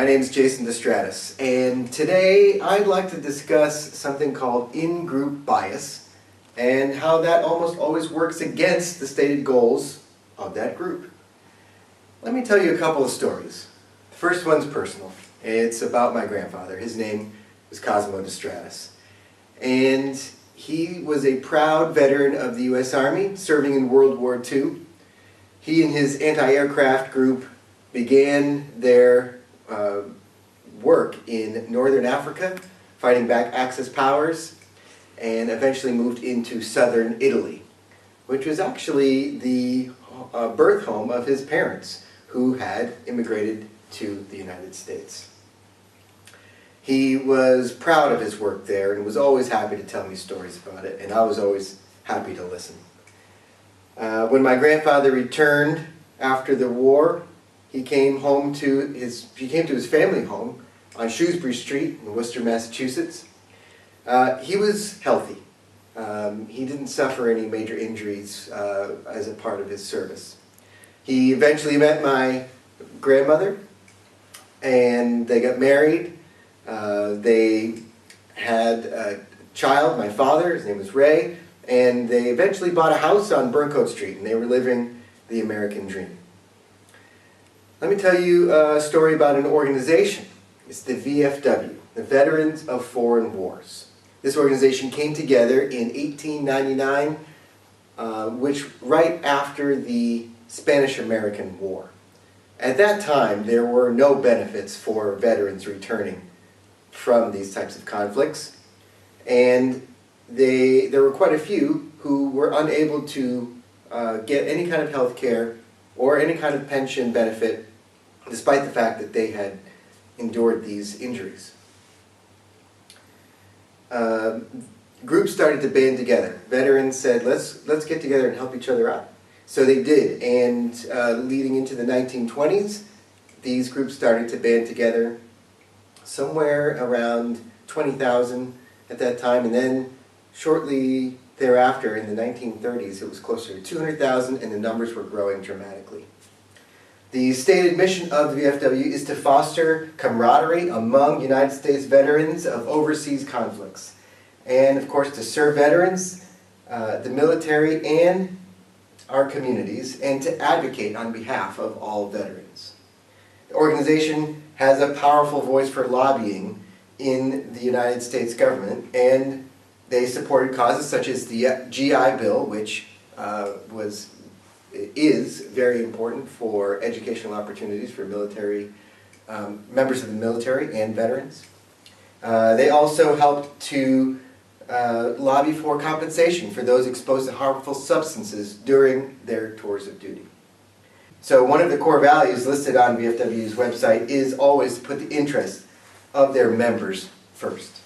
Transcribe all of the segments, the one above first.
My name is Jason DeStratis, and today I'd like to discuss something called in-group bias and how that almost always works against the stated goals of that group. Let me tell you a couple of stories. The first one's personal. It's about my grandfather. His name was Cosmo DeStratis, and he was a proud veteran of the U.S. Army, serving in World War II. He and his anti-aircraft group began their work in Northern Africa, fighting back Axis powers, and eventually moved into southern Italy, which was actually the birth home of his parents, who had immigrated to the United States. He was proud of his work there and was always happy to tell me stories about it, and I was always happy to listen. When my grandfather returned after the war, he came to his family home on Shrewsbury Street in Worcester, Massachusetts. He was healthy. He didn't suffer any major injuries as a part of his service. He eventually met my grandmother, and they got married. They had a child, my father, his name was Ray, and they eventually bought a house on Burncoat Street, and they were living the American dream. Let me tell you a story about an organization. It's the VFW, the Veterans of Foreign Wars. This organization came together in 1899, which right after the Spanish-American War. At that time, there were no benefits for veterans returning from these types of conflicts, and there were quite a few who were unable to get any kind of health care or any kind of pension benefit, despite the fact that they had endured these injuries. Groups started to band together. Veterans said, let's get together and help each other out. So they did, and leading into the 1920s, these groups started to band together, somewhere around 20,000 at that time, and then shortly thereafter, in the 1930s, it was closer to 200,000, and the numbers were growing dramatically. The stated mission of the VFW is to foster camaraderie among United States veterans of overseas conflicts, and of course to serve veterans, the military, and our communities, and to advocate on behalf of all veterans. The organization has a powerful voice for lobbying in the United States government, and they supported causes such as the GI Bill, which is very important for educational opportunities for military members of the military and veterans. They also helped to lobby for compensation for those exposed to harmful substances during their tours of duty. So one of the core values listed on VFW's website is always to put the interests of their members first.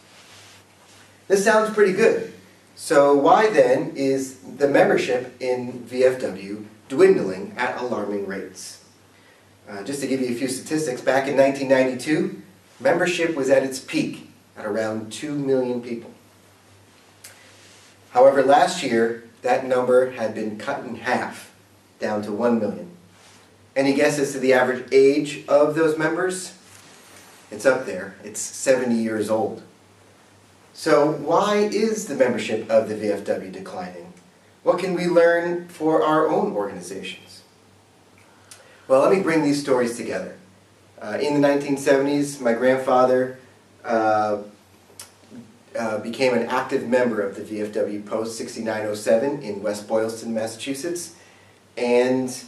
This sounds pretty good. So why then is the membership in VFW dwindling at alarming rates? Just to give you a few statistics, back in 1992, membership was at its peak at around 2 million people. However, last year, that number had been cut in half, down to 1 million. Any guesses to the average age of those members? It's up there. It's 70 years old. So why is the membership of the VFW declining? What can we learn for our own organizations? Well, let me bring these stories together. In the 1970s, my grandfather became an active member of the VFW Post 6907 in West Boylston, Massachusetts, and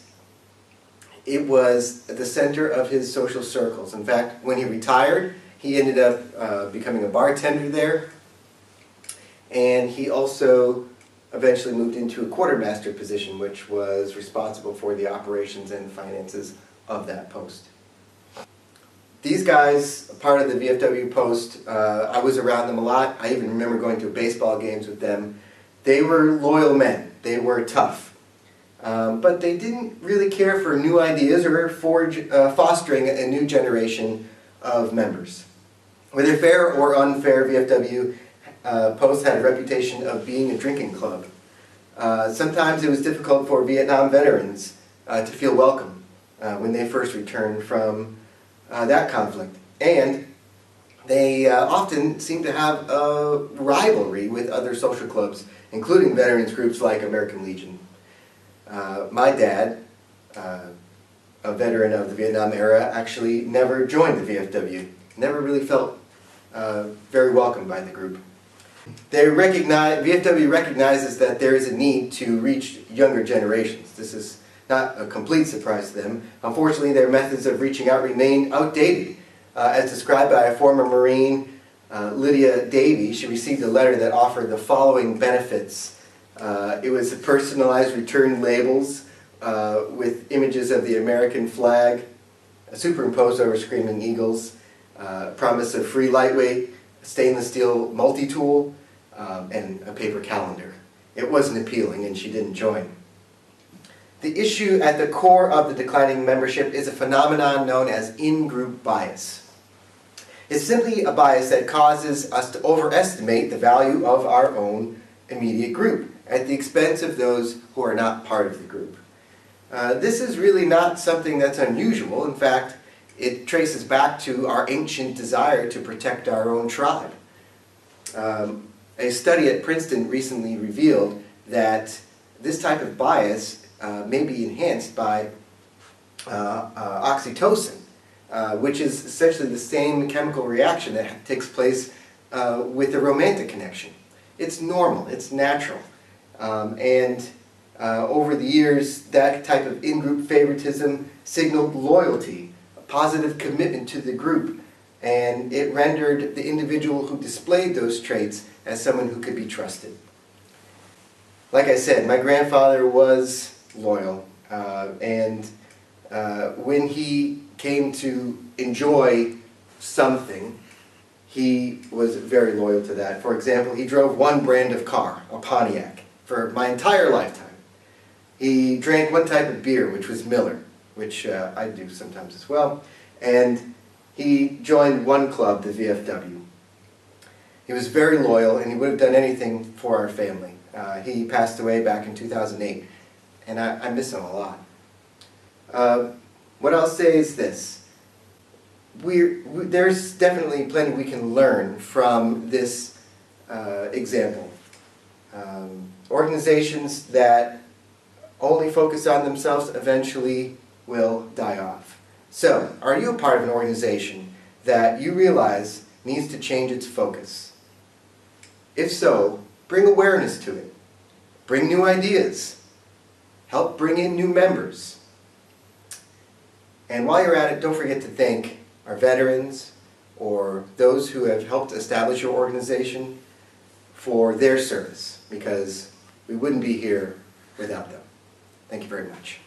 it was the center of his social circles. In fact, when he retired, he ended up becoming a bartender there, and he also eventually moved into a quartermaster position, which was responsible for the operations and finances of that post. These guys, part of the VFW Post, I was around them a lot. I even remember going to baseball games with them. They were loyal men. They were tough. But they didn't really care for new ideas or fostering a new generation of members. Whether fair or unfair, VFW Post had a reputation of being a drinking club. Sometimes it was difficult for Vietnam veterans to feel welcome when they first returned from that conflict. And they often seem to have a rivalry with other social clubs, including veterans groups like American Legion. My dad, a veteran of the Vietnam era, actually never joined the VFW, never really felt very welcomed by the group. VFW recognizes that there is a need to reach younger generations. This is not a complete surprise to them. Unfortunately, their methods of reaching out remain outdated. As described by a former Marine, Lydia Davy, she received a letter that offered the following benefits. It was personalized return labels with images of the American flag superimposed over screaming eagles, promise of free lightweight stainless steel multi-tool, and a paper calendar. It wasn't appealing, and she didn't join. The issue at the core of the declining membership is a phenomenon known as in-group bias. It's simply a bias that causes us to overestimate the value of our own immediate group at the expense of those who are not part of the group. This is really not something that's unusual. In fact, it traces back to our ancient desire to protect our own tribe. A study at Princeton recently revealed that this type of bias may be enhanced by oxytocin, which is essentially the same chemical reaction that takes place with a romantic connection. It's normal, it's natural, and over the years that type of in-group favoritism signaled loyalty, a positive commitment to the group, and it rendered the individual who displayed those traits as someone who could be trusted. Like I said, my grandfather was loyal, and when he came to enjoy something, he was very loyal to that. For example, he drove one brand of car, a Pontiac, for my entire lifetime. He drank one type of beer, which was Miller, which I do sometimes as well, and he joined one club, the VFW. He was very loyal, and he would have done anything for our family. He passed away back in 2008, and I miss him a lot. What I'll say is this. There's definitely plenty we can learn from this example. Organizations that only focus on themselves eventually will die off. So, are you a part of an organization that you realize needs to change its focus? If so, bring awareness to it. Bring new ideas. Help bring in new members. And while you're at it, don't forget to thank our veterans or those who have helped establish your organization for their service, because we wouldn't be here without them. Thank you very much.